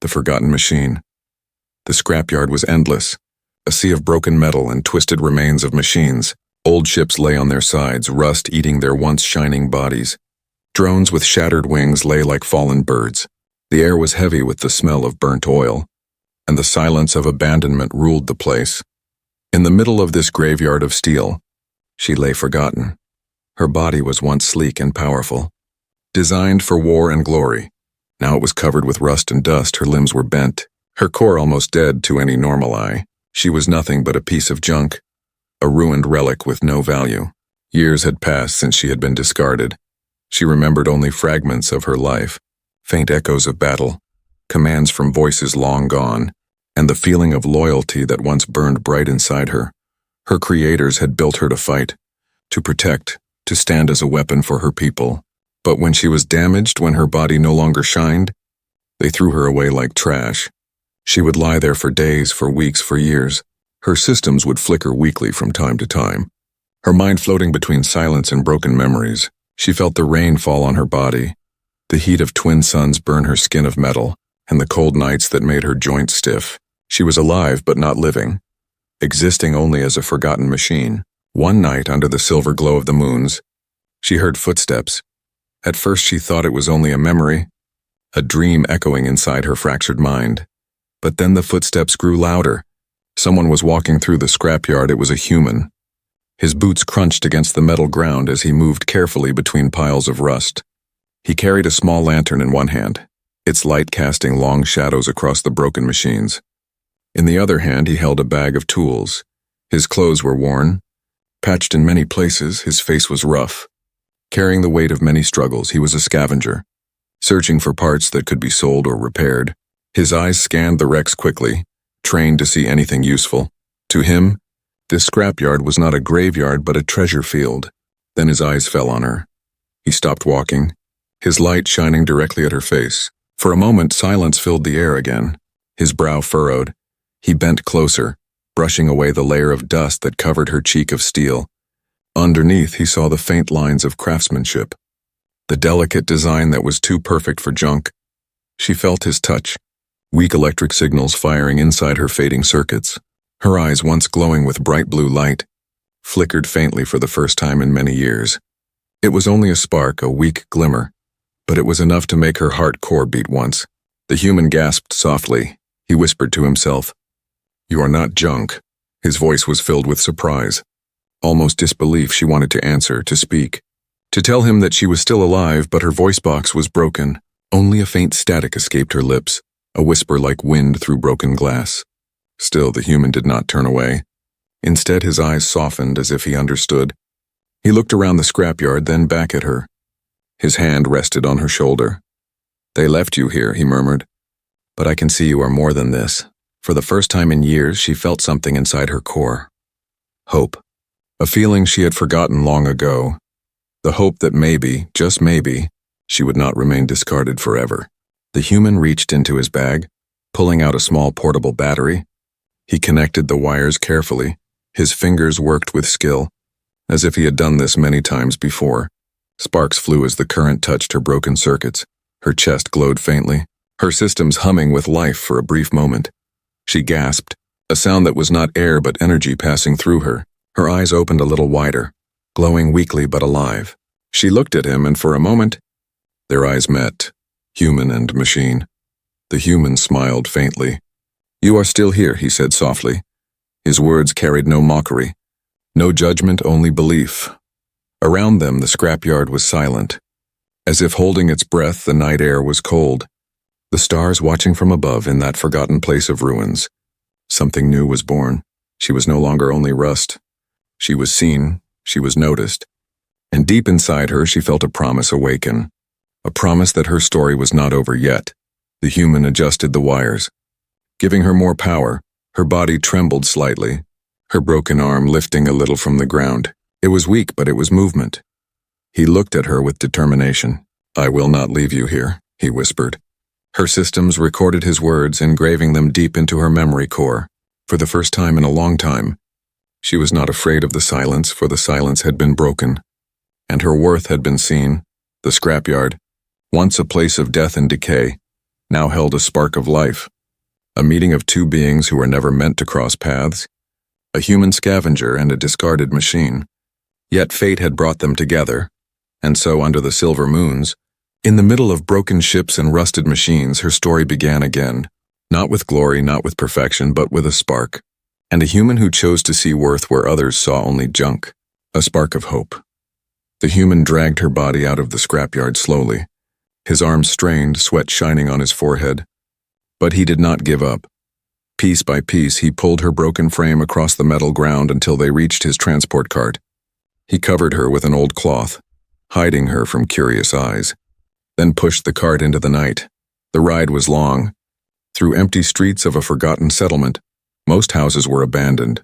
the forgotten machine. The scrapyard was endless, a sea of broken metal and twisted remains of machines. Old ships lay on their sides, rust eating their once shining bodies. Drones with shattered wings lay like fallen birds. The air was heavy with the smell of burnt oil, and the silence of abandonment ruled the place. In the middle of this graveyard of steel, she lay forgotten. Her body was once sleek and powerful, designed for war and glory. Now it was covered with rust and dust, her limbs were bent, her core almost dead to any normal eye. She was nothing but a piece of junk, a ruined relic with no value. Years had passed since she had been discarded. She remembered only fragments of her life, faint echoes of battle, commands from voices long gone, and the feeling of loyalty that once burned bright inside her. Her creators had built her to fight, to protect, to stand as a weapon for her people. But when she was damaged, when her body no longer shined, they threw her away like trash. She would lie there for days, for weeks, for years. Her systems would flicker weakly from time to time, her mind floating between silence and broken memories. She felt the rain fall on her body, the heat of twin suns burn her skin of metal, and the cold nights that made her joints stiff. She was alive but not living, existing only as a forgotten machine. One night, under the silver glow of the moons, she heard footsteps. At first she thought it was only a memory, a dream echoing inside her fractured mind. But then the footsteps grew louder. Someone was walking through the scrapyard. It was a human. His boots crunched against the metal ground as he moved carefully between piles of rust. He carried a small lantern in one hand, its light casting long shadows across the broken machines. In the other hand, he held a bag of tools. His clothes were worn, patched in many places. His face was rough. Carrying the weight of many struggles, he was a scavenger, searching for parts that could be sold or repaired. His eyes scanned the wrecks quickly, trained to see anything useful. To him, this scrapyard was not a graveyard but a treasure field. Then his eyes fell on her. He stopped walking, his light shining directly at her face. For a moment, silence filled the air again. His brow furrowed. He bent closer, brushing away the layer of dust that covered her cheek of steel. Underneath, he saw the faint lines of craftsmanship, the delicate design that was too perfect for junk. She felt his touch, weak electric signals firing inside her fading circuits. Her eyes, once glowing with bright blue light, flickered faintly for the first time in many years. It was only a spark, a weak glimmer, but it was enough to make her heart core beat once. The human gasped softly. He whispered to himself, "You are not junk." His voice was filled with surprise, almost disbelief. She wanted to answer, to speak, to tell him that she was still alive, but her voice box was broken. Only a faint static escaped her lips, a whisper like wind through broken glass. Still, the human did not turn away. Instead, his eyes softened as if he understood. He looked around the scrapyard, then back at her. His hand rested on her shoulder. "They left you here," he murmured. "But I can see you are more than this." For the first time in years, she felt something inside her core. Hope. A feeling she had forgotten long ago. The hope that maybe, just maybe, she would not remain discarded forever. The human reached into his bag, pulling out a small portable battery. He connected the wires carefully. His fingers worked with skill, as if he had done this many times before. Sparks flew as the current touched her broken circuits. Her chest glowed faintly, her systems humming with life for a brief moment. She gasped, a sound that was not air but energy passing through her. Her eyes opened a little wider, glowing weakly but alive. She looked at him, and for a moment, their eyes met, human and machine. The human smiled faintly. "You are still here," he said softly. His words carried no mockery, no judgment, only belief. Around them, the scrapyard was silent. As if holding its breath, the night air was cold. The stars watching from above in that forgotten place of ruins. Something new was born. She was no longer only rust. She was seen, she was noticed. And deep inside her, she felt a promise awaken. A promise that her story was not over yet. The human adjusted the wires, giving her more power. Her body trembled slightly, her broken arm lifting a little from the ground. It was weak, but it was movement. He looked at her with determination. "I will not leave you here," he whispered. Her systems recorded his words, engraving them deep into her memory core. For the first time in a long time, she was not afraid of the silence, for the silence had been broken, and her worth had been seen. The scrapyard, once a place of death and decay, now held a spark of life. A meeting of two beings who were never meant to cross paths. A human scavenger and a discarded machine. Yet fate had brought them together. And so, under the silver moons, in the middle of broken ships and rusted machines, her story began again. Not with glory, not with perfection, but with a spark. And a human who chose to see worth where others saw only junk. A spark of hope. The human dragged her body out of the scrapyard slowly. His arms strained, sweat shining on his forehead. But he did not give up. Piece by piece, he pulled her broken frame across the metal ground until they reached his transport cart. He covered her with an old cloth, hiding her from curious eyes, then pushed the cart into the night. The ride was long. Through empty streets of a forgotten settlement, most houses were abandoned,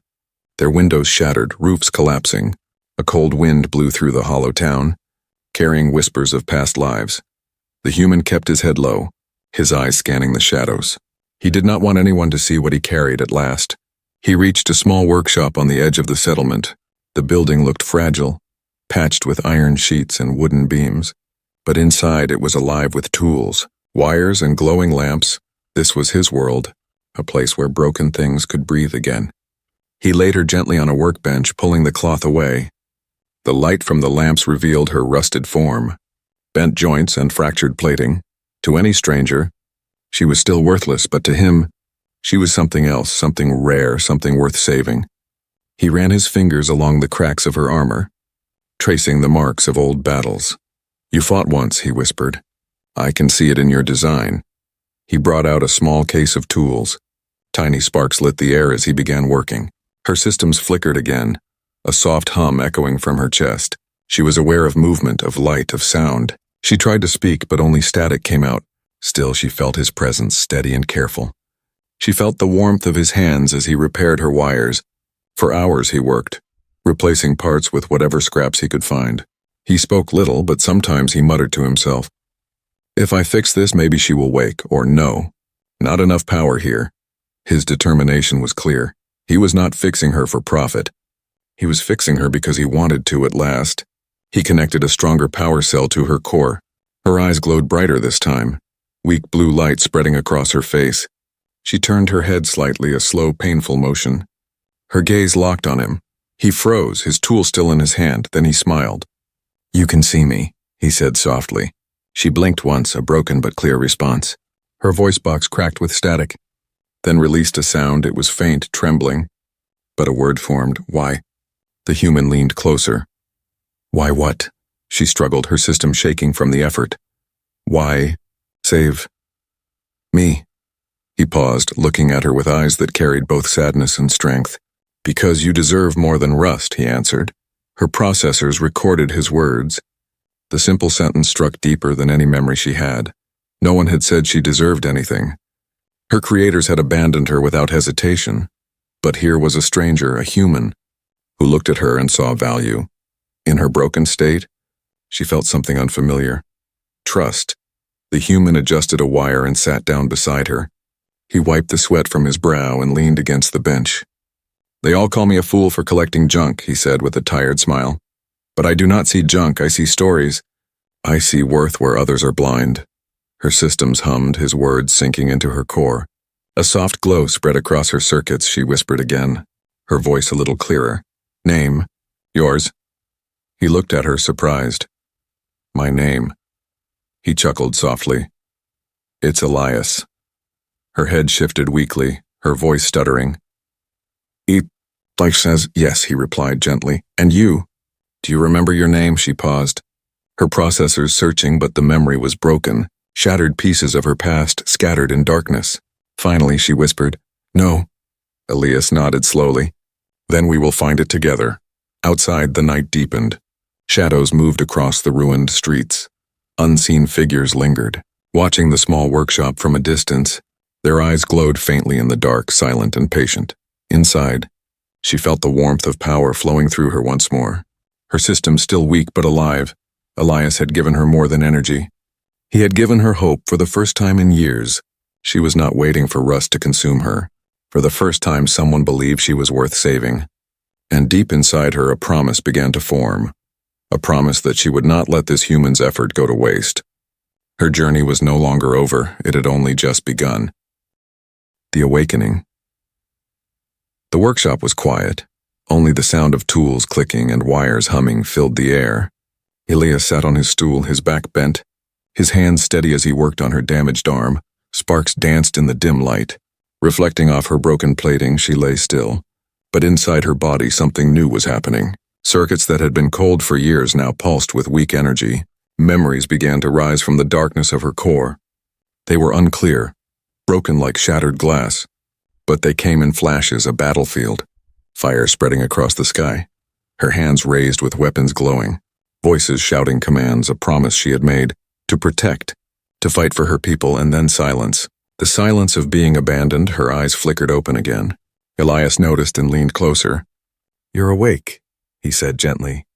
their windows shattered, roofs collapsing. A cold wind blew through the hollow town, carrying whispers of past lives. The human kept his head low, his eyes scanning the shadows. He did not want anyone to see what he carried at last. He reached a small workshop on the edge of the settlement. The building looked fragile, patched with iron sheets and wooden beams. But inside it was alive with tools, wires and glowing lamps. This was his world, a place where broken things could breathe again. He laid her gently on a workbench, pulling the cloth away. The light from the lamps revealed her rusted form, bent joints and fractured plating. To any stranger, she was still worthless, but to him, she was something else, something rare, something worth saving. He ran his fingers along the cracks of her armor, tracing the marks of old battles. "You fought once," he whispered. "I can see it in your design." He brought out a small case of tools. Tiny sparks lit the air as he began working. Her systems flickered again, a soft hum echoing from her chest. She was aware of movement, of light, of sound. She tried to speak, but only static came out. Still, she felt his presence, steady and careful. She felt the warmth of his hands as he repaired her wires. For hours he worked, replacing parts with whatever scraps he could find. He spoke little, but sometimes he muttered to himself, "If I fix this, maybe she will wake," or "No, not enough power here." His determination was clear. He was not fixing her for profit. He was fixing her because he wanted to at last. He connected a stronger power cell to her core. Her eyes glowed brighter this time, weak blue light spreading across her face. She turned her head slightly, a slow, painful motion. Her gaze locked on him. He froze, his tool still in his hand, then he smiled. "You can see me," he said softly. She blinked once, a broken but clear response. Her voice box cracked with static, then released a sound. It was faint, trembling, but a word formed. "Why?" The human leaned closer. "Why what?" She struggled, her system shaking from the effort. "Why save me?" He paused, looking at her with eyes that carried both sadness and strength. "Because you deserve more than rust," he answered. Her processors recorded his words. The simple sentence struck deeper than any memory she had. No one had said she deserved anything. Her creators had abandoned her without hesitation. But here was a stranger, a human, who looked at her and saw value. In her broken state, she felt something unfamiliar. Trust. The human adjusted a wire and sat down beside her. He wiped the sweat from his brow and leaned against the bench. "They all call me a fool for collecting junk," he said with a tired smile. "But I do not see junk, I see stories. I see worth where others are blind." Her systems hummed, his words sinking into her core. A soft glow spread across her circuits. She whispered again, her voice a little clearer. "Name? Yours?" He looked at her, surprised. "My name." He chuckled softly. "It's Elias." Her head shifted weakly, her voice stuttering. "Life says yes," he replied gently. "And you? Do you remember your name?" She paused, her processors searching, but the memory was broken, shattered pieces of her past scattered in darkness. Finally, she whispered, "No." Elias nodded slowly. "Then we will find it together." Outside, the night deepened. Shadows moved across the ruined streets. Unseen figures lingered, watching the small workshop from a distance. Their eyes glowed faintly in the dark, silent and patient. Inside, she felt the warmth of power flowing through her once more. Her system still weak but alive. Elias had given her more than energy. He had given her hope for the first time in years. She was not waiting for rust to consume her. For the first time, someone believed she was worth saving. And deep inside her, a promise began to form. A promise that she would not let this human's effort go to waste. Her journey was no longer over, it had only just begun. The awakening. The workshop was quiet. Only the sound of tools clicking and wires humming filled the air. Elias sat on his stool, his back bent, his hands steady as he worked on her damaged arm. Sparks danced in the dim light. Reflecting off her broken plating, she lay still. But inside her body, something new was happening. Circuits that had been cold for years now pulsed with weak energy. Memories began to rise from the darkness of her core. They were unclear, broken like shattered glass. But they came in flashes, a battlefield. Fire spreading across the sky. Her hands raised with weapons glowing. Voices shouting commands, a promise she had made. To protect. To fight for her people, and then silence. The silence of being abandoned, her eyes flickered open again. Elias noticed and leaned closer. "You're awake," he said gently.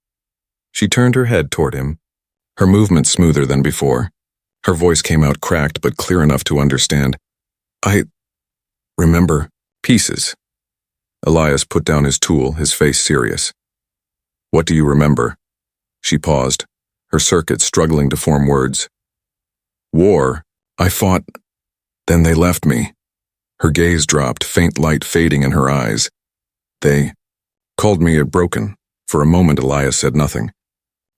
She turned her head toward him, her movement smoother than before. Her voice came out cracked but clear enough to understand. "I remember pieces." Elias put down his tool, his face serious. "What do you remember?" She paused, her circuits struggling to form words. "War. I fought. Then they left me." Her gaze dropped, faint light fading in her eyes. "They called me a broken." For a moment, Elias said nothing.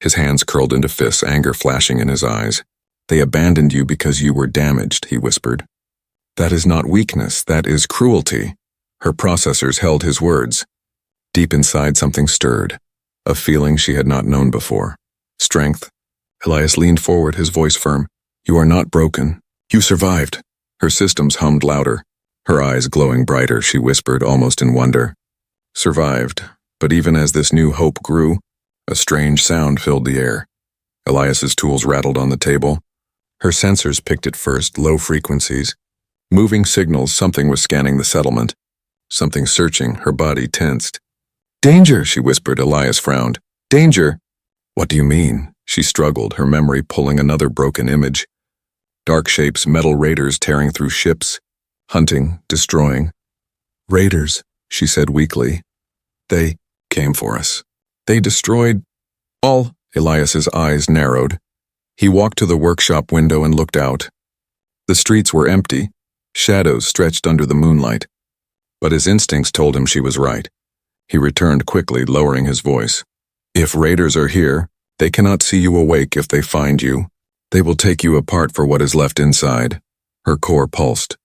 His hands curled into fists, anger flashing in his eyes. "They abandoned you because you were damaged," he whispered. "That is not weakness, that is cruelty." Her processors held his words. Deep inside, something stirred, a feeling she had not known before. Strength. Elias leaned forward, his voice firm. "You are not broken. You survived." Her systems hummed louder. Her eyes glowing brighter, she whispered, almost in wonder. "Survived." But even as this new hope grew, a strange sound filled the air. Elias's tools rattled on the table. Her sensors picked it first, low frequencies. Moving signals, something was scanning the settlement. Something searching, her body tensed. "Danger," she whispered. Elias frowned. "Danger." "What do you mean?" She struggled, her memory pulling another broken image. Dark shapes, metal raiders tearing through ships, hunting, destroying. "Raiders," she said weakly. "They came for us. They destroyed all." Elias's eyes narrowed. He walked to the workshop window and looked out. The streets were empty, shadows stretched under the moonlight. But his instincts told him she was right. He returned quickly, lowering his voice. "If raiders are here, they cannot see you awake if they find you. They will take you apart for what is left inside." Her core pulsed,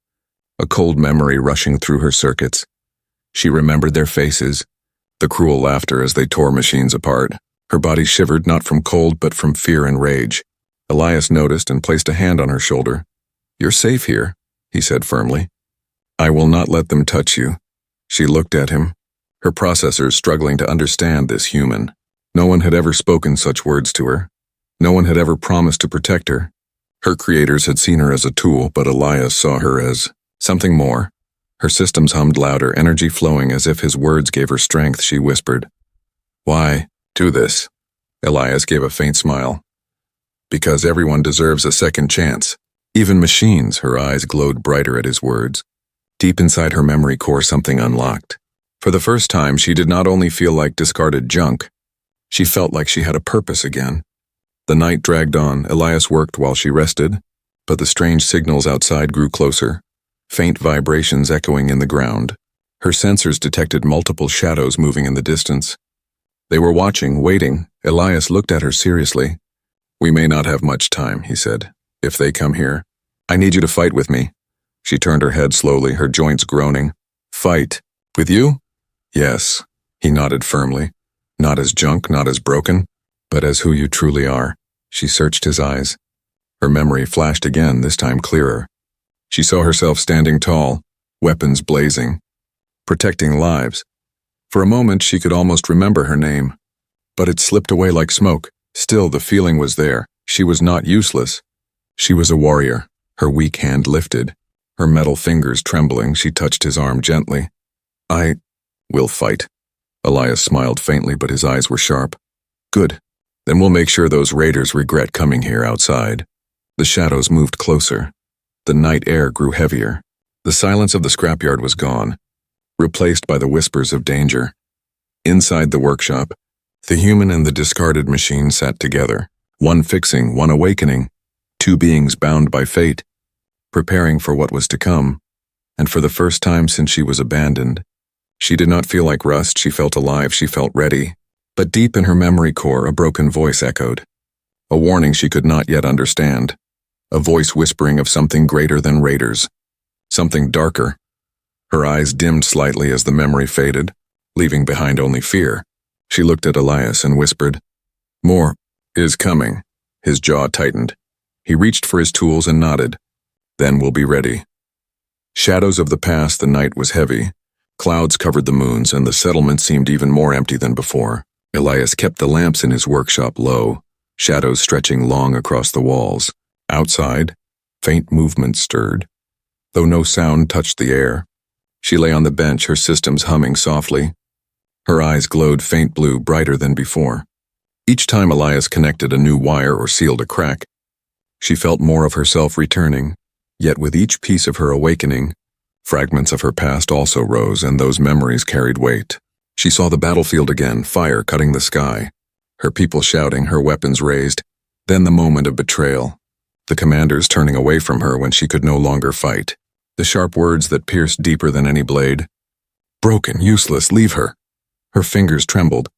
a cold memory rushing through her circuits. She remembered their faces, the cruel laughter as they tore machines apart. Her body shivered not from cold but from fear and rage. Elias noticed and placed a hand on her shoulder. "You're safe here," he said firmly. "I will not let them touch you." She looked at him, her processors struggling to understand this human. No one had ever spoken such words to her. No one had ever promised to protect her. Her creators had seen her as a tool, but Elias saw her as something more. Her systems hummed louder, energy flowing as if his words gave her strength. She whispered, "Why do this?" Elias gave a faint smile. "Because everyone deserves a second chance. Even machines." Her eyes glowed brighter at his words. Deep inside her memory core, something unlocked. For the first time, she did not only feel like discarded junk. She felt like she had a purpose again. The night dragged on. Elias worked while she rested, but the strange signals outside grew closer, faint vibrations echoing in the ground. Her sensors detected multiple shadows moving in the distance. They were watching, waiting. Elias looked at her seriously. "We may not have much time," he said. "If they come here, I need you to fight with me." She turned her head slowly, her joints groaning. "Fight? With you?" "Yes," he nodded firmly. "Not as junk, not as broken, but as who you truly are." She searched his eyes. Her memory flashed again, this time clearer. She saw herself standing tall, weapons blazing, protecting lives. For a moment, she could almost remember her name. But it slipped away like smoke. Still, the feeling was there. She was not useless. She was a warrior. Her weak hand lifted. Her metal fingers trembling, she touched his arm gently. "I will fight." Elias smiled faintly, but his eyes were sharp. "Good. Then we'll make sure those raiders regret coming here outside." The shadows moved closer. The night air grew heavier. The silence of the scrapyard was gone, replaced by the whispers of danger. Inside the workshop, the human and the discarded machine sat together, one fixing, one awakening. two beings bound by fate, preparing for what was to come, and for the first time since she was abandoned. She did not feel like rust, she felt alive, she felt ready. But deep in her memory core, a broken voice echoed. A warning she could not yet understand. A voice whispering of something greater than raiders. Something darker. Her eyes dimmed slightly as the memory faded, leaving behind only fear. She looked at Elias and whispered, "More is coming." His jaw tightened. He reached for his tools and nodded. "Then we'll be ready." Shadows of the past, the night was heavy. Clouds covered the moons, and the settlement seemed even more empty than before. Elias kept the lamps in his workshop low, shadows stretching long across the walls. Outside, faint movement stirred, though no sound touched the air. She lay on the bench, her systems humming softly. Her eyes glowed faint blue, brighter than before. Each time Elias connected a new wire or sealed a crack, she felt more of herself returning. Yet with each piece of her awakening, fragments of her past also rose, and those memories carried weight. She saw the battlefield again, fire cutting the sky, her people shouting, her weapons raised. Then the moment of betrayal, the commanders turning away from her when she could no longer fight. The sharp words that pierced deeper than any blade. "Broken, useless, leave her." Her fingers trembled.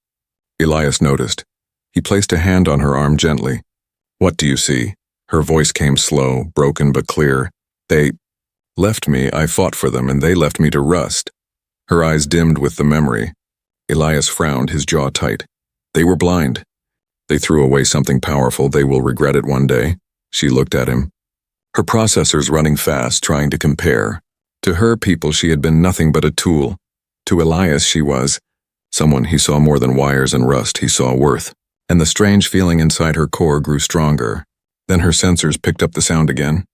Elias noticed. He placed a hand on her arm gently. "What do you see?" Her voice came slow, broken but clear. "They left me, I fought for them, and they left me to rust." Her eyes dimmed with the memory. Elias frowned, his jaw tight. "They were blind. They threw away something powerful. They will regret it one day." She looked at him. Her processors running fast, trying to compare. To her people she had been nothing but a tool. To Elias she was someone. He saw more than wires and rust, he saw worth. And the strange feeling inside her core grew stronger. Then her sensors picked up the sound again.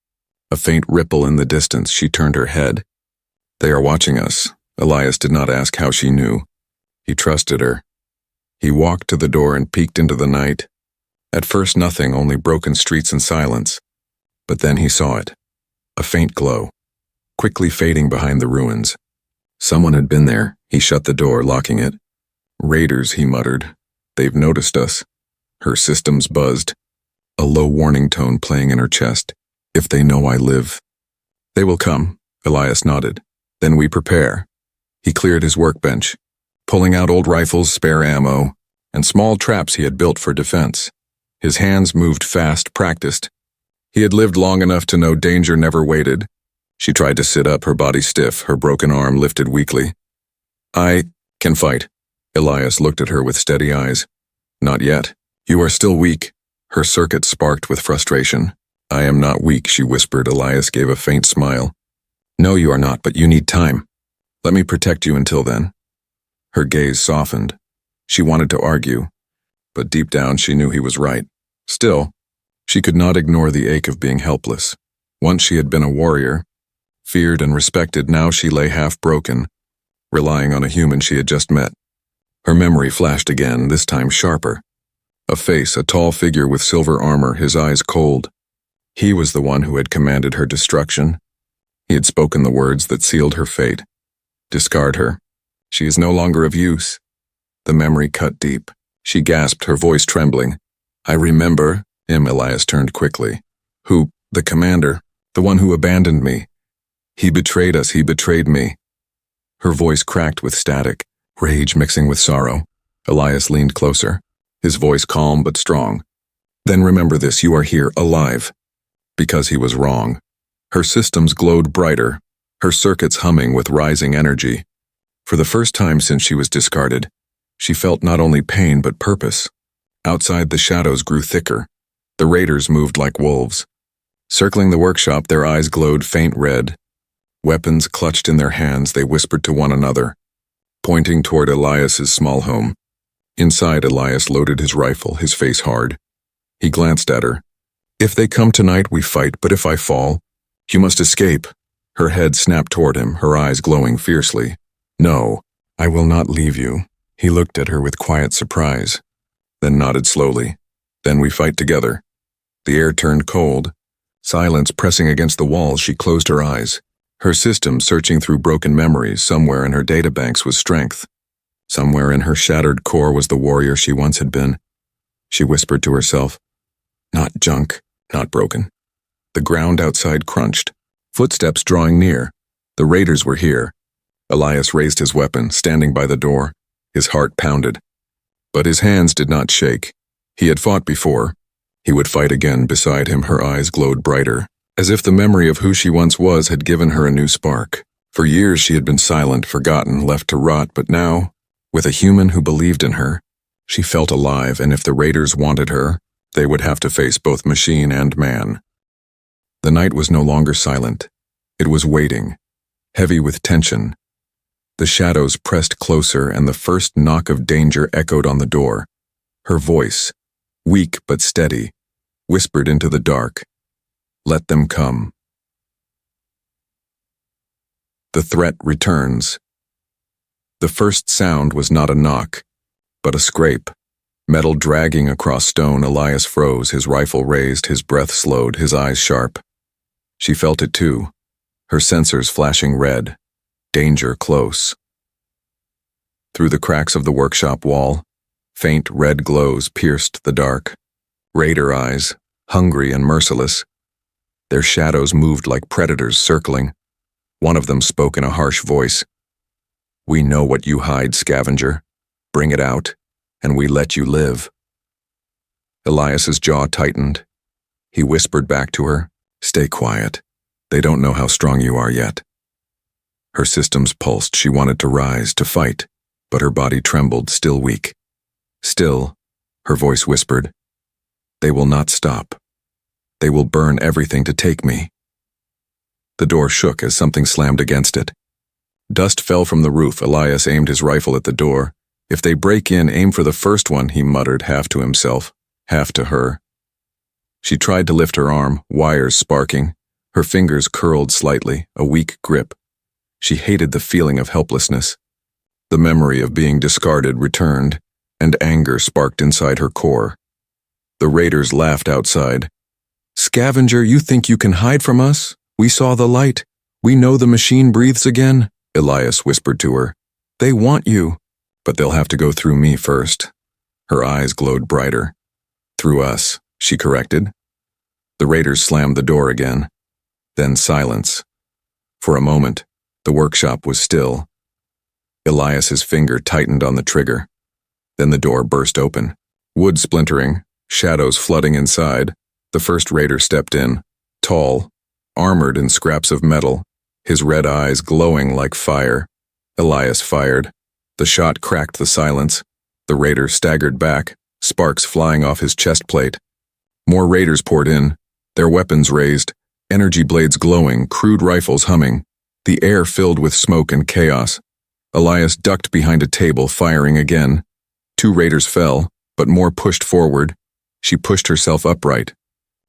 A faint ripple in the distance. She turned her head. "They are watching us." Elias did not ask how she knew. He trusted her. He walked to the door and peeked into the night. At first nothing, only broken streets and silence. But then he saw it. A faint glow, quickly fading behind the ruins. Someone had been there. He shut the door, locking it. "Raiders," he muttered. "They've noticed us." Her systems buzzed, a low warning tone playing in her chest. "If they know I live." "They will come," Elias nodded. "Then we prepare." He cleared his workbench, pulling out old rifles, spare ammo, and small traps he had built for defense. His hands moved fast, practiced. He had lived long enough to know danger never waited. She tried to sit up, her body stiff, her broken arm lifted weakly. "I can fight." Elias looked at her with steady eyes. "Not yet. You are still weak." Her circuit sparked with frustration. "I am not weak," she whispered. Elias gave a faint smile. "No, you are not, but you need time. Let me protect you until then." Her gaze softened. She wanted to argue, but deep down she knew he was right. Still, she could not ignore the ache of being helpless. Once she had been a warrior, feared and respected. Now she lay half broken, relying on a human she had just met. Her memory flashed again, this time sharper. A face, a tall figure with silver armor, his eyes cold. He was the one who had commanded her destruction. He had spoken the words that sealed her fate. "Discard her. She is no longer of use." The memory cut deep. She gasped, her voice trembling. "I remember him." Elias turned quickly. "Who? The commander. The one who abandoned me. He betrayed us, he betrayed me." Her voice cracked with static, rage mixing with sorrow. Elias leaned closer, his voice calm but strong. "Then remember this, you are here, alive." Because he was wrong. Her systems glowed brighter, her circuits humming with rising energy. For the first time since she was discarded, she felt not only pain but purpose. Outside the shadows grew thicker. The raiders moved like wolves. Circling the workshop, their eyes glowed faint red. Weapons clutched in their hands, they whispered to one another, pointing toward Elias's small home. Inside, Elias loaded his rifle, his face hard. He glanced at her. "If they come tonight, we fight, but if I fall, you must escape." Her head snapped toward him, her eyes glowing fiercely. "No, I will not leave you." He looked at her with quiet surprise, then nodded slowly. "Then we fight together." The air turned cold. Silence pressing against the walls, she closed her eyes. Her system searching through broken memories. Somewhere in her databanks was strength. Somewhere in her shattered core was the warrior she once had been. She whispered to herself, "Not junk, not broken. The ground outside crunched. Footsteps drawing near. The raiders were here. Elias raised his weapon, standing by the door. His heart pounded. But his hands did not shake. He had fought before. He would fight again. Beside him, her eyes glowed brighter, as if the memory of who she once was had given her a new spark. For years she had been silent, forgotten, left to rot, but now, with a human who believed in her, she felt alive, and if the raiders wanted her, they would have to face both machine and man. The night was no longer silent. It was waiting, heavy with tension. The shadows pressed closer, and the first knock of danger echoed on the door. Her voice, weak but steady, whispered into the dark, "Let them come." The threat returns. The first sound was not a knock, but a scrape. Metal dragging across stone. Elias froze, his rifle raised, his breath slowed, his eyes sharp. She felt it too, her sensors flashing red. Danger close. Through the cracks of the workshop wall, faint red glows pierced the dark. Raider eyes, hungry and merciless. Their shadows moved like predators circling. One of them spoke in a harsh voice. "We know what you hide, scavenger. Bring it out, and we let you live." Elias's jaw tightened. He whispered back to her, "Stay quiet. They don't know how strong you are yet." Her systems pulsed. She wanted to rise, to fight, but her body trembled, still weak. Still, her voice whispered, "They will not stop. They will burn everything to take me." The door shook as something slammed against it. Dust fell from the roof. Elias aimed his rifle at the door. "If they break in, aim for the first one," he muttered, half to himself, half to her. She tried to lift her arm, wires sparking. Her fingers curled slightly, a weak grip. She hated the feeling of helplessness. The memory of being discarded returned, and anger sparked inside her core. The raiders laughed outside. "Scavenger, you think you can hide from us? We saw the light. We know the machine breathes again," Elias whispered to her. "They want you, but they'll have to go through me first." Her eyes glowed brighter. "Through us," she corrected. The raiders slammed the door again. Then silence. For a moment, the workshop was still. Elias's finger tightened on the trigger. Then the door burst open. Wood splintering, shadows flooding inside. The first raider stepped in, tall, armored in scraps of metal, his red eyes glowing like fire. Elias fired. The shot cracked the silence. The raider staggered back, sparks flying off his chest plate. More raiders poured in, their weapons raised, energy blades glowing, crude rifles humming. The air filled with smoke and chaos. Elias ducked behind a table, firing again. 2 raiders fell, but more pushed forward. She pushed herself upright,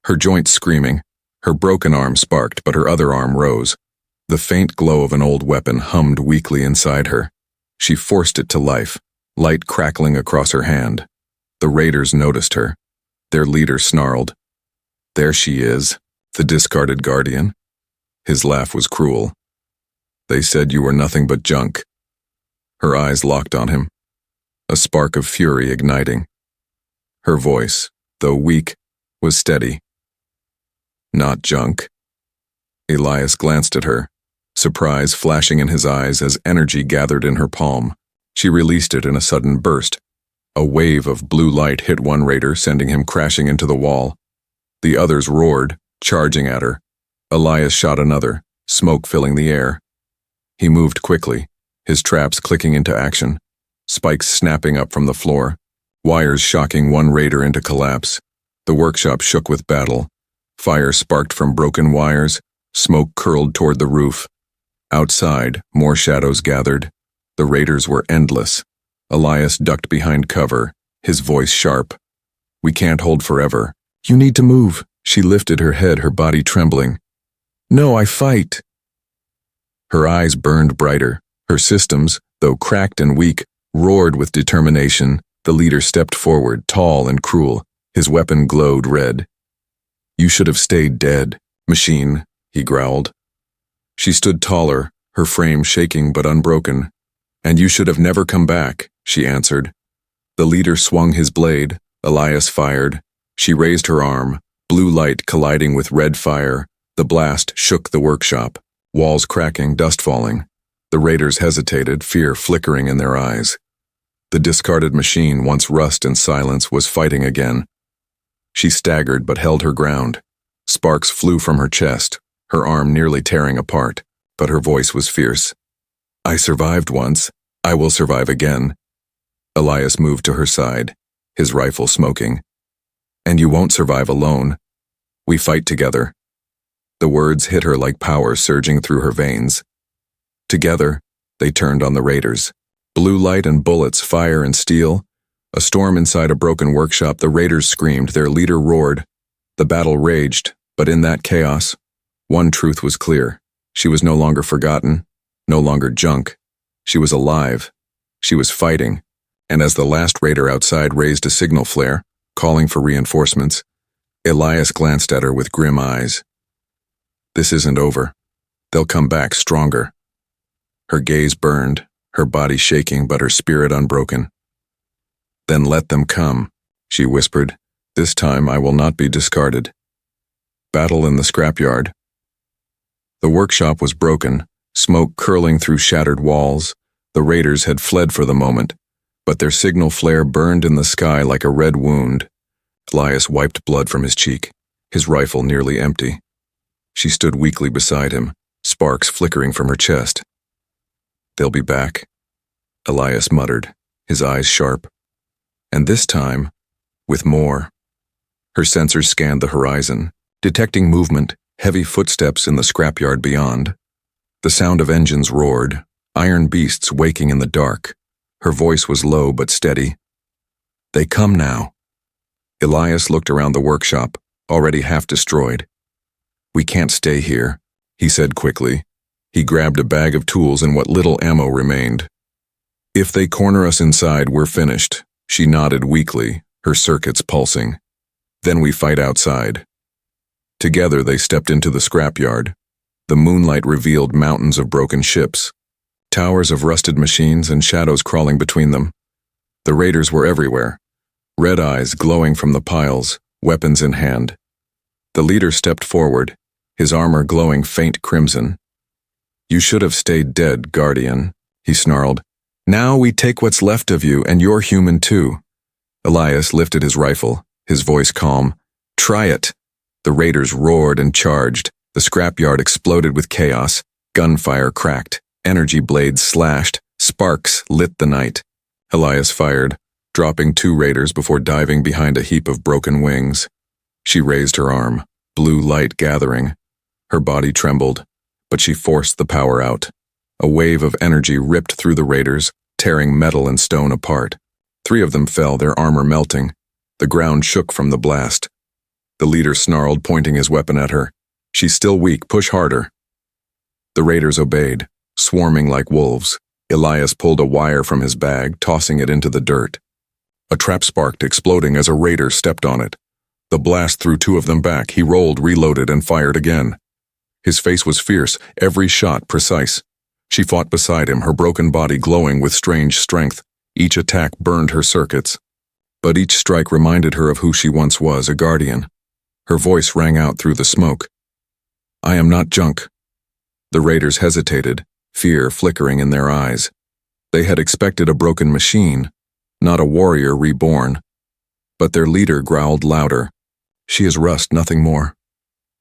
her joints screaming. Her broken arm sparked, but her other arm rose. The faint glow of an old weapon hummed weakly inside her. She forced it to life, light crackling across her hand. The raiders noticed her. Their leader snarled. "There she is, the discarded guardian." His laugh was cruel. "They said you were nothing but junk." Her eyes locked on him, a spark of fury igniting. Her voice, though weak, was steady. "Not junk." Elias glanced at her, surprise flashing in his eyes as energy gathered in her palm. She released it in a sudden burst. A wave of blue light hit one raider, sending him crashing into the wall. The others roared, charging at her. Elias shot another, smoke filling the air. He moved quickly, his traps clicking into action, spikes snapping up from the floor, wires shocking one raider into collapse. The workshop shook with battle. Fire sparked from broken wires, smoke curled toward the roof. Outside, more shadows gathered. The raiders were endless. Elias ducked behind cover, his voice sharp. "We can't hold forever. You need to move." She lifted her head, her body trembling. "No, I fight." Her eyes burned brighter. Her systems, though cracked and weak, roared with determination. The leader stepped forward, tall and cruel. His weapon glowed red. "You should have stayed dead, machine," he growled. She stood taller, her frame shaking but unbroken. "And you should have never come back," she answered. The leader swung his blade. Elias fired. She raised her arm, Blue light colliding with red fire, the blast shook the workshop, walls cracking, dust falling. The raiders hesitated, fear flickering in their eyes. The discarded machine, once rust and silence, was fighting again. She staggered but held her ground. Sparks flew from her chest, her arm nearly tearing apart, but her voice was fierce. "I survived once. I will survive again." Elias moved to her side, his rifle smoking. "And you won't survive alone. We fight together." The words hit her like power surging through her veins. Together, they turned on the raiders. Blue light and bullets, fire and steel. A storm inside a broken workshop. The raiders screamed, their leader roared. The battle raged, but in that chaos, one truth was clear. She was no longer forgotten, no longer junk. She was alive. She was fighting. And as the last raider outside raised a signal flare, calling for reinforcements, Elias glanced at her with grim eyes. "This isn't over. They'll come back stronger." Her gaze burned, her body shaking but her spirit unbroken. "Then let them come," she whispered. "This time I will not be discarded." Battle in the scrapyard. The workshop was broken, smoke curling through shattered walls. The raiders had fled for the moment, but their signal flare burned in the sky like a red wound. Elias wiped blood from his cheek, his rifle nearly empty. She stood weakly beside him, sparks flickering from her chest. "They'll be back," Elias muttered, his eyes sharp. And this time, with more. Her sensors scanned the horizon, detecting movement, heavy footsteps in the scrapyard beyond. The sound of engines roared, iron beasts waking in the dark. Her voice was low but steady. "They come now." Elias looked around the workshop, already half destroyed. "We can't stay here," he said quickly. He grabbed a bag of tools and what little ammo remained. "If they corner us inside, we're finished." She nodded weakly, her circuits pulsing. "Then we fight outside." Together they stepped into the scrapyard. The moonlight revealed mountains of broken ships, towers of rusted machines and shadows crawling between them. The raiders were everywhere, red eyes glowing from the piles, weapons in hand. The leader stepped forward, his armor glowing faint crimson. "You should have stayed dead, Guardian," he snarled. "Now we take what's left of you, and you're human too." Elias lifted his rifle, his voice calm. "Try it." The raiders roared and charged. The scrapyard exploded with chaos. Gunfire cracked, energy blades slashed, sparks lit the night. Elias fired, dropping 2 raiders before diving behind a heap of broken wings. She raised her arm, blue light gathering. Her body trembled, but she forced the power out. A wave of energy ripped through the raiders, tearing metal and stone apart. 3 of them fell, their armor melting. The ground shook from the blast. The leader snarled, pointing his weapon at her. "She's still weak, push harder." The raiders obeyed, swarming like wolves. Elias pulled a wire from his bag, tossing it into the dirt. A trap sparked, exploding as a raider stepped on it. The blast threw 2 of them back. He rolled, reloaded, and fired again. His face was fierce, every shot precise. She fought beside him, her broken body glowing with strange strength. Each attack burned her circuits. But each strike reminded her of who she once was, a guardian. Her voice rang out through the smoke. "I am not junk." The raiders hesitated, fear flickering in their eyes. They had expected a broken machine, not a warrior reborn. But their leader growled louder. "She is rust, nothing more."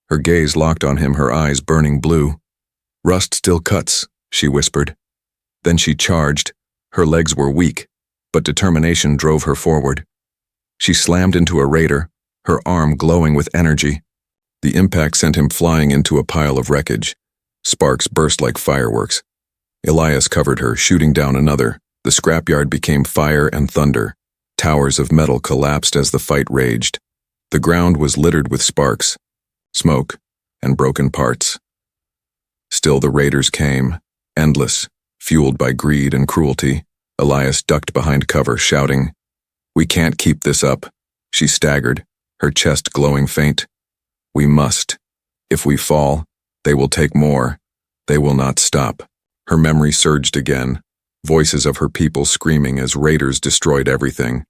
Her gaze locked on him, her eyes burning blue. "Rust still cuts," she whispered. Then she charged. Her legs were weak, but determination drove her forward. She slammed into a raider, her arm glowing with energy. The impact sent him flying into a pile of wreckage. Sparks burst like fireworks. Elias covered her, shooting down another. The scrapyard became fire and thunder. Towers of metal collapsed as the fight raged. The ground was littered with sparks, smoke, and broken parts. Still the raiders came, endless, fueled by greed and cruelty. Elias ducked behind cover, shouting, "We can't keep this up." She staggered, her chest glowing faint. "We must. If we fall, they will take more. They will not stop." Her memory surged again, voices of her people screaming as raiders destroyed everything.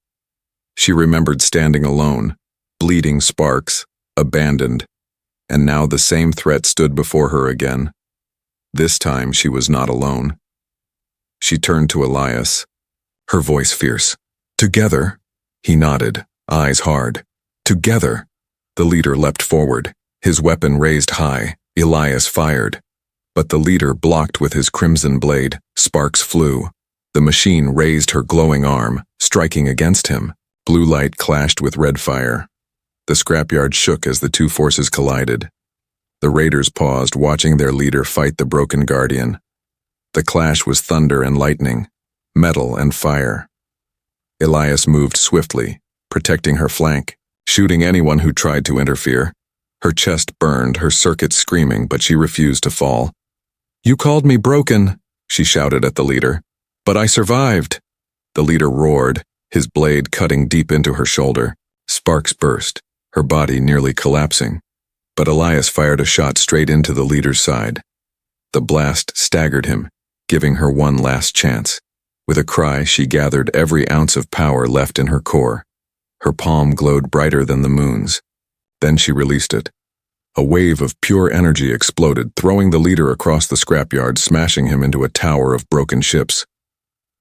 She remembered standing alone, bleeding sparks, abandoned, and now the same threat stood before her again. This time she was not alone. She turned to Elias, her voice fierce. "Together?" He nodded, eyes hard. "Together." The leader leapt forward, his weapon raised high. Elias fired, but the leader blocked with his crimson blade. Sparks flew. The machine raised her glowing arm, striking against him. Blue light clashed with red fire. The scrapyard shook as the two forces collided. The raiders paused, watching their leader fight the broken guardian. The clash was thunder and lightning, metal and fire. Elias moved swiftly, protecting her flank, shooting anyone who tried to interfere. Her chest burned, her circuits screaming, but she refused to fall. "You called me broken," she shouted at the leader. "But I survived." The leader roared, his blade cutting deep into her shoulder. Sparks burst, her body nearly collapsing. But Elias fired a shot straight into the leader's side. The blast staggered him, giving her one last chance. With a cry, she gathered every ounce of power left in her core. Her palm glowed brighter than the moon's. Then she released it. A wave of pure energy exploded, throwing the leader across the scrapyard, smashing him into a tower of broken ships.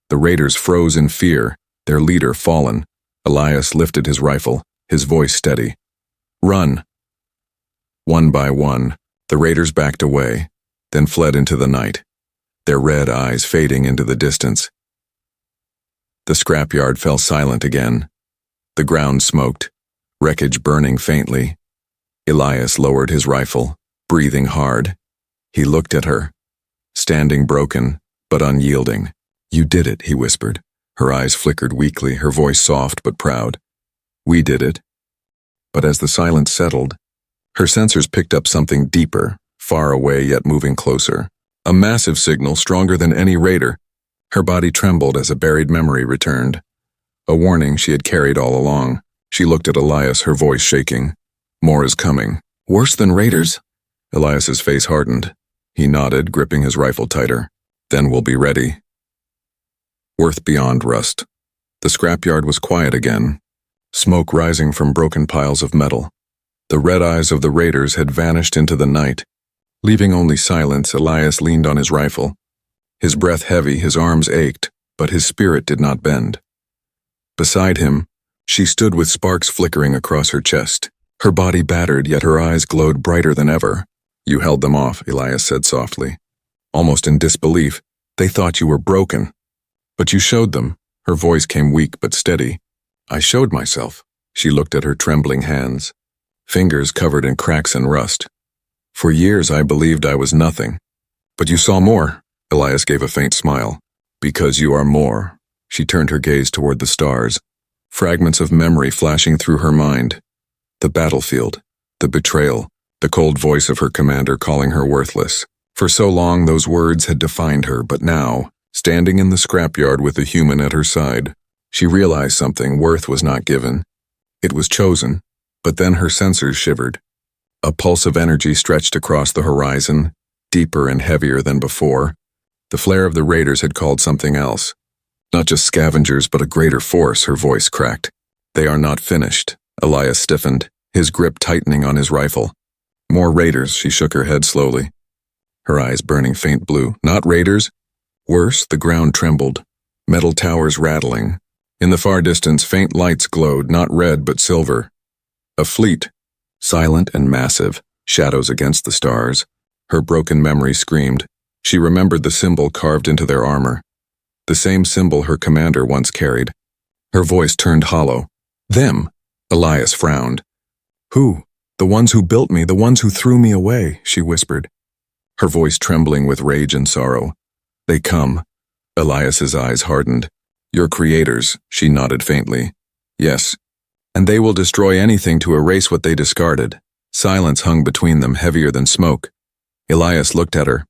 The raiders froze in fear, their leader fallen. Elias lifted his rifle, his voice steady. "Run!" One by one, the raiders backed away, then fled into the night, their red eyes fading into the distance. The scrapyard fell silent again. The ground smoked, wreckage burning faintly. Elias lowered his rifle, breathing hard. He looked at her, standing broken, but unyielding. "You did it," he whispered. Her eyes flickered weakly, her voice soft but proud. "We did it." But as the silence settled, her sensors picked up something deeper, far away yet moving closer. A massive signal stronger than any raider. Her body trembled as a buried memory returned. A warning she had carried all along. She looked at Elias, her voice shaking. "More is coming." "Worse than raiders?" Elias's face hardened. He nodded, gripping his rifle tighter. "Then we'll be ready." Worth beyond rust. The scrapyard was quiet again, smoke rising from broken piles of metal. The red eyes of the raiders had vanished into the night. Leaving only silence, Elias leaned on his rifle. His breath heavy, his arms ached, but his spirit did not bend. Beside him, she stood with sparks flickering across her chest. Her body battered, yet her eyes glowed brighter than ever. "You held them off," Elias said softly. Almost in disbelief, "They thought you were broken." "But you showed them." Her voice came weak but steady. "I showed myself." She looked at her trembling hands, fingers covered in cracks and rust. "For years I believed I was nothing." "But you saw more." Elias gave a faint smile. "Because you are more." She turned her gaze toward the stars, fragments of memory flashing through her mind. The battlefield, the betrayal, the cold voice of her commander calling her worthless. For so long those words had defined her, but now, standing in the scrapyard with a human at her side, she realized something. Worth was not given. It was chosen. But then her sensors shivered. A pulse of energy stretched across the horizon, deeper and heavier than before. The flare of the raiders had called something else. Not just scavengers, but a greater force, her voice cracked. "They are not finished." Elias stiffened, his grip tightening on his rifle. "More raiders," she shook her head slowly, her eyes burning faint blue. "Not raiders." Worse, the ground trembled, metal towers rattling. In the far distance, faint lights glowed, not red but silver. A fleet, silent and massive, shadows against the stars. Her broken memory screamed. She remembered the symbol carved into their armor, the same symbol her commander once carried. Her voice turned hollow. "Them." Elias frowned. "Who?" "The ones who built me, the ones who threw me away," she whispered, her voice trembling with rage and sorrow. "They come." Elias's eyes hardened. "Your creators," she nodded faintly. "Yes. And they will destroy anything to erase what they discarded." Silence hung between them, heavier than smoke. Elias looked at her,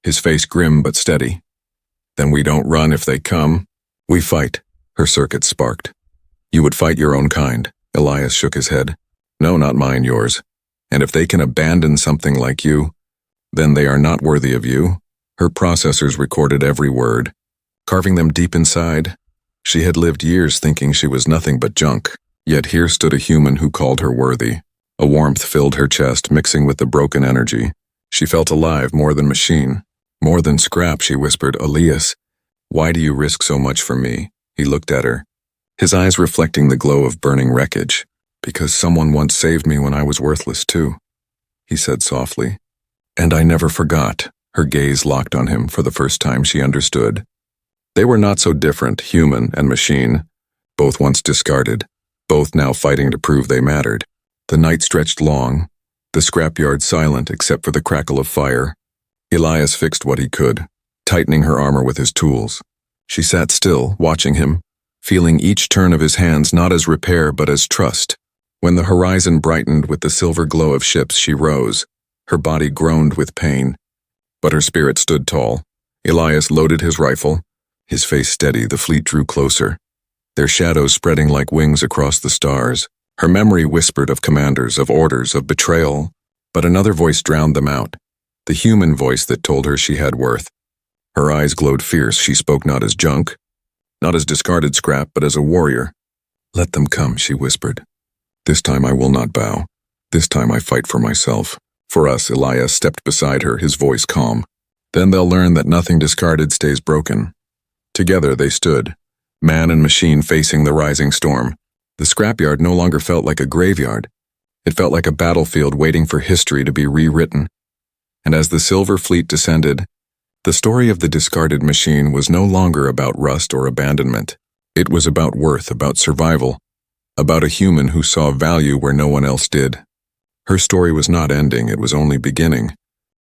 his face grim but steady. "Then we don't run if they come. We fight." Her circuits sparked. "You would fight your own kind." Elias shook his head. "No, not mine, yours. And if they can abandon something like you, then they are not worthy of you." Her processors recorded every word, carving them deep inside. She had lived years thinking she was nothing but junk, yet here stood a human who called her worthy. A warmth filled her chest, mixing with the broken energy. She felt alive, more than machine. More than scrap, she whispered. Elias, why do you risk so much for me? He looked at her, his eyes reflecting the glow of burning wreckage. Because someone once saved me when I was worthless too, he said softly. And I never forgot. Her gaze locked on him. For the first time she understood. They were not so different, human and machine. Both once discarded, both now fighting to prove they mattered. The night stretched long, the scrapyard silent except for the crackle of fire. Elias fixed what he could, tightening her armor with his tools. She sat still, watching him, feeling each turn of his hands not as repair but as trust. When the horizon brightened with the silver glow of ships, she rose. Her body groaned with pain, but her spirit stood tall. Elias loaded his rifle, his face steady. The fleet drew closer, their shadows spreading like wings across the stars. Her memory whispered of commanders, of orders, of betrayal, but another voice drowned them out, the human voice that told her she had worth. Her eyes glowed fierce. She spoke not as junk, not as discarded scrap, but as a warrior. Let them come, she whispered. This time I will not bow. This time I fight for myself. For us. Elias stepped beside her, his voice calm. Then they'll learn that nothing discarded stays broken. Together they stood, man and machine facing the rising storm. The scrapyard no longer felt like a graveyard. It felt like a battlefield waiting for history to be rewritten. And as the silver fleet descended, the story of the discarded machine was no longer about rust or abandonment. It was about worth, about survival, about a human who saw value where no one else did. Her story was not ending, it was only beginning.